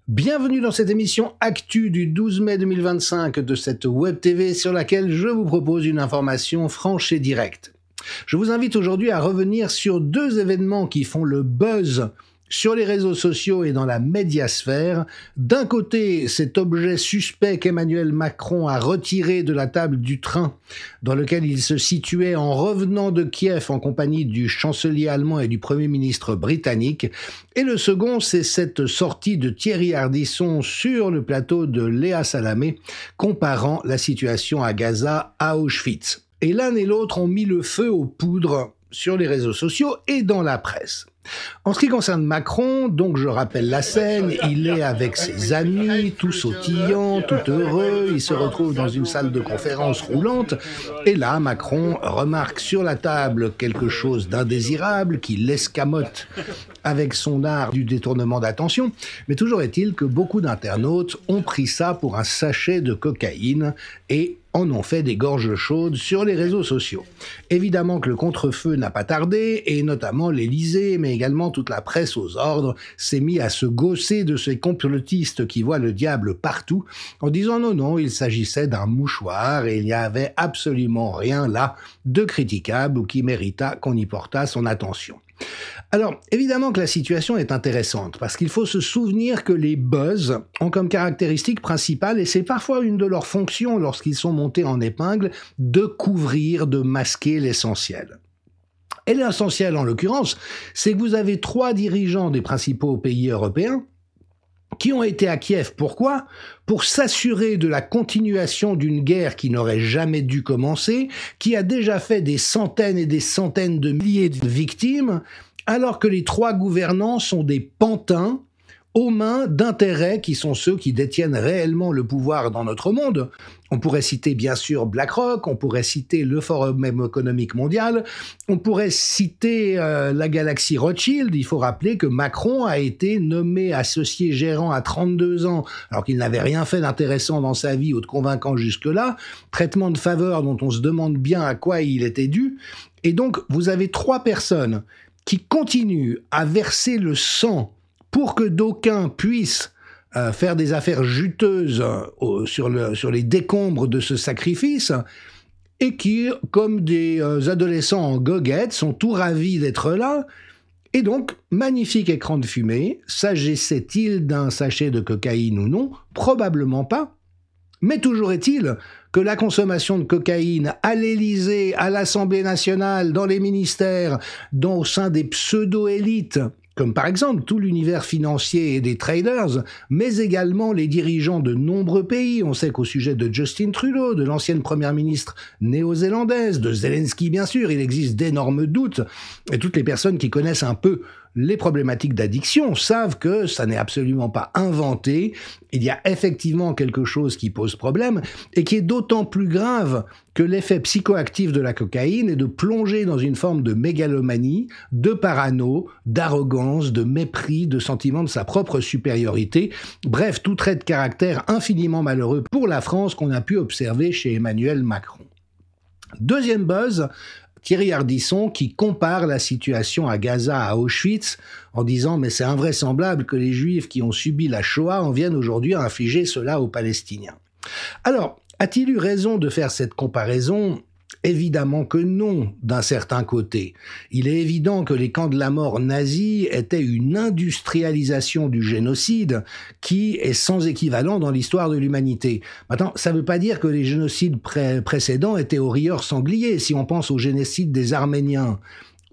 Bienvenue dans cette émission Actu du 12 mai 2025 de cette Web TV sur laquelle je vous propose une information franche et directe. Je vous invite aujourd'hui à revenir sur deux événements qui font le buzz sur les réseaux sociaux et dans la médiasphère. D'un côté, cet objet suspect qu'Emmanuel Macron a retiré de la table du train dans lequel il se situait en revenant de Kiev en compagnie du chancelier allemand et du Premier ministre britannique. Et le second, c'est cette sortie de Thierry Ardisson sur le plateau de Léa Salamé, comparant la situation à Gaza à Auschwitz. Et l'un et l'autre ont mis le feu aux poudres sur les réseaux sociaux et dans la presse. En ce qui concerne Macron, donc je rappelle la scène, il est avec ses amis, tout sautillant, tout heureux, il se retrouve dans une salle de conférence roulante, et là Macron remarque sur la table quelque chose d'indésirable qui l'escamote avec son art du détournement d'attention, mais toujours est-il que beaucoup d'internautes ont pris ça pour un sachet de cocaïne et en ont fait des gorges chaudes sur les réseaux sociaux. Évidemment que le contre-feu n'a pas tardé, et notamment l'Élysée, mais également toute la presse aux ordres, s'est mis à se gausser de ces complotistes qui voient le diable partout, en disant non, il s'agissait d'un mouchoir, et il n'y avait absolument rien là de critiquable ou qui mérita qu'on y portât son attention. Alors, évidemment que la situation est intéressante, parce qu'il faut se souvenir que les buzz ont comme caractéristique principale, et c'est parfois une de leurs fonctions lorsqu'ils sont montés en épingle, de couvrir, de masquer l'essentiel. Et l'essentiel, en l'occurrence, c'est que vous avez 3 dirigeants des principaux pays européens qui ont été à Kiev. Pourquoi ? Pour s'assurer de la continuation d'une guerre qui n'aurait jamais dû commencer, qui a déjà fait des centaines et des centaines de milliers de victimes, alors que les 3 gouvernants sont des pantins aux mains d'intérêts qui sont ceux qui détiennent réellement le pouvoir dans notre monde. On pourrait citer bien sûr BlackRock, on pourrait citer le Forum économique mondial, on pourrait citer la galaxie Rothschild. Il faut rappeler que Macron a été nommé associé gérant à 32 ans, alors qu'il n'avait rien fait d'intéressant dans sa vie ou de convaincant jusque-là. Traitement de faveur dont on se demande bien à quoi il était dû. Et donc, vous avez 3 personnes qui continuent à verser le sang pour que d'aucuns puissent faire des affaires juteuses sur les décombres de ce sacrifice, et qui, comme des adolescents en goguette, sont tout ravis d'être là. Et donc, magnifique écran de fumée, s'agissait-il d'un sachet de cocaïne ou non ? Probablement pas. Mais toujours est-il que la consommation de cocaïne à l'Élysée, à l'Assemblée nationale, dans les ministères, au sein des pseudo-élites, comme par exemple tout l'univers financier et des traders, mais également les dirigeants de nombreux pays. On sait qu'au sujet de Justin Trudeau, de l'ancienne première ministre néo-zélandaise, de Zelensky bien sûr, il existe d'énormes doutes, et toutes les personnes qui connaissent un peu les problématiques d'addiction savent que ça n'est absolument pas inventé. Il y a effectivement quelque chose qui pose problème et qui est d'autant plus grave que l'effet psychoactif de la cocaïne est de plonger dans une forme de mégalomanie, de parano, d'arrogance, de mépris, de sentiment de sa propre supériorité. Bref, tout trait de caractère infiniment malheureux pour la France qu'on a pu observer chez Emmanuel Macron. Deuxième buzz, Thierry Ardisson qui compare la situation à Gaza à Auschwitz en disant « mais c'est invraisemblable que les Juifs qui ont subi la Shoah en viennent aujourd'hui à infliger cela aux Palestiniens ». Alors, a-t-il eu raison de faire cette comparaison ? Évidemment que non, d'un certain côté. Il est évident que les camps de la mort nazis étaient une industrialisation du génocide qui est sans équivalent dans l'histoire de l'humanité. Maintenant, ça ne veut pas dire que les génocides précédents étaient aux rieurs sangliers. Si on pense au génocide des Arméniens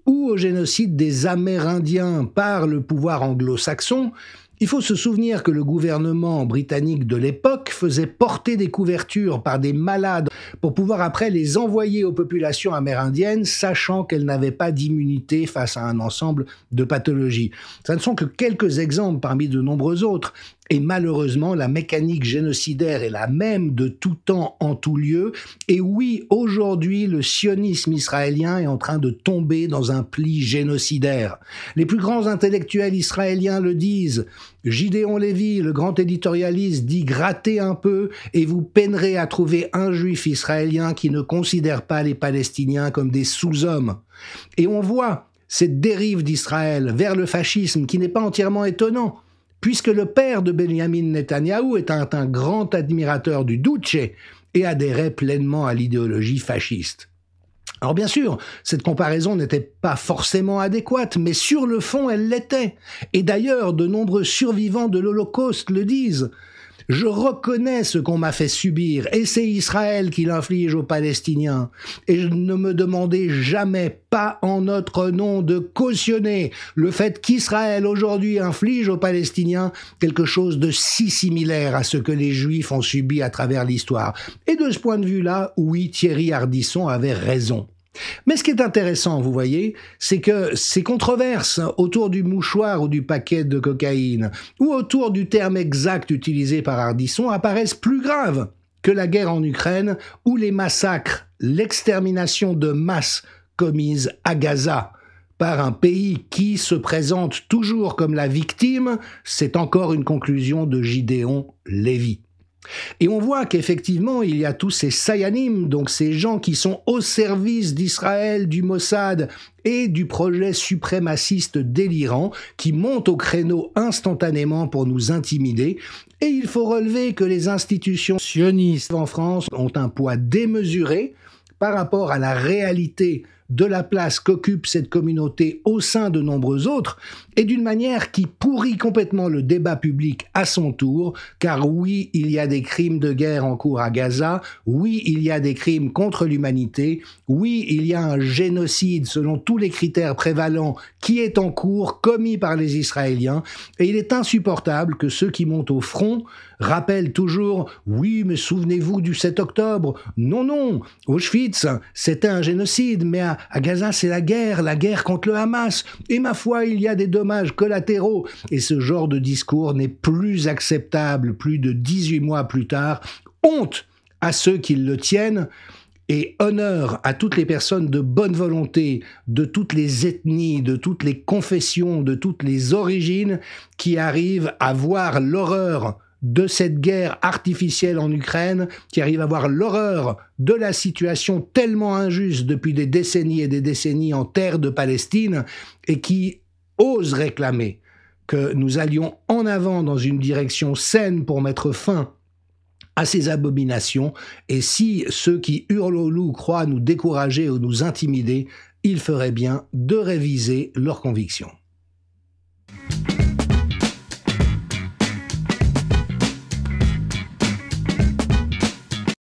ou au génocide des Amérindiens par le pouvoir anglo-saxon, il faut se souvenir que le gouvernement britannique de l'époque faisait porter des couvertures par des malades pour pouvoir après les envoyer aux populations amérindiennes, sachant qu'elles n'avaient pas d'immunité face à un ensemble de pathologies. Ce ne sont que quelques exemples parmi de nombreux autres. Et malheureusement, la mécanique génocidaire est la même de tout temps en tout lieu. Et oui, aujourd'hui, le sionisme israélien est en train de tomber dans un pli génocidaire. Les plus grands intellectuels israéliens le disent. Gideon Lévy, le grand éditorialiste, dit « grattez un peu et vous peinerez à trouver un juif israélien qui ne considère pas les Palestiniens comme des sous-hommes ». Et on voit cette dérive d'Israël vers le fascisme qui n'est pas entièrement étonnant. puisque le père de Benjamin Netanyahou est un grand admirateur du Duce et adhérait pleinement à l'idéologie fasciste. Alors bien sûr, cette comparaison n'était pas forcément adéquate, mais sur le fond, elle l'était. Et d'ailleurs, de nombreux survivants de l'Holocauste le disent. Je reconnais ce qu'on m'a fait subir, et c'est Israël qui l'inflige aux Palestiniens. Et je ne me demandais jamais, pas en notre nom, de cautionner le fait qu'Israël aujourd'hui inflige aux Palestiniens quelque chose de si similaire à ce que les Juifs ont subi à travers l'histoire. Et de ce point de vue-là, oui, Thierry Ardisson avait raison. Mais ce qui est intéressant, vous voyez, c'est que ces controverses autour du mouchoir ou du paquet de cocaïne, ou autour du terme exact utilisé par Ardisson, apparaissent plus graves que la guerre en Ukraine ou les massacres, l'extermination de masse commise à Gaza par un pays qui se présente toujours comme la victime. C'est encore une conclusion de Gideon Lévy. Et on voit qu'effectivement, il y a tous ces sayanim, donc ces gens qui sont au service d'Israël, du Mossad et du projet suprémaciste délirant, qui montent au créneau instantanément pour nous intimider. Et il faut relever que les institutions sionistes en France ont un poids démesuré par rapport à la réalité de la place qu'occupe cette communauté au sein de nombreux autres, et d'une manière qui pourrit complètement le débat public à son tour, car oui, il y a des crimes de guerre en cours à Gaza, oui, il y a des crimes contre l'humanité, oui, il y a un génocide selon tous les critères prévalents qui est en cours, commis par les Israéliens, et il est insupportable que ceux qui montent au front rappellent toujours « Oui, mais souvenez-vous du 7 octobre ». Non, non, Auschwitz, c'était un génocide, mais à Gaza, c'est la guerre contre le Hamas. Et ma foi, il y a des dommages collatéraux. Et ce genre de discours n'est plus acceptable plus de 18 mois plus tard. Honte à ceux qui le tiennent. Et honneur à toutes les personnes de bonne volonté, de toutes les ethnies, de toutes les confessions, de toutes les origines, qui arrivent à voir l'horreur de cette guerre artificielle en Ukraine, qui arrive à voir l'horreur de la situation tellement injuste depuis des décennies et des décennies en terre de Palestine, et qui ose réclamer que nous allions en avant dans une direction saine pour mettre fin à ces abominations. Et si ceux qui hurlent au loup croient nous décourager ou nous intimider, il ferait bien de réviser leurs convictions.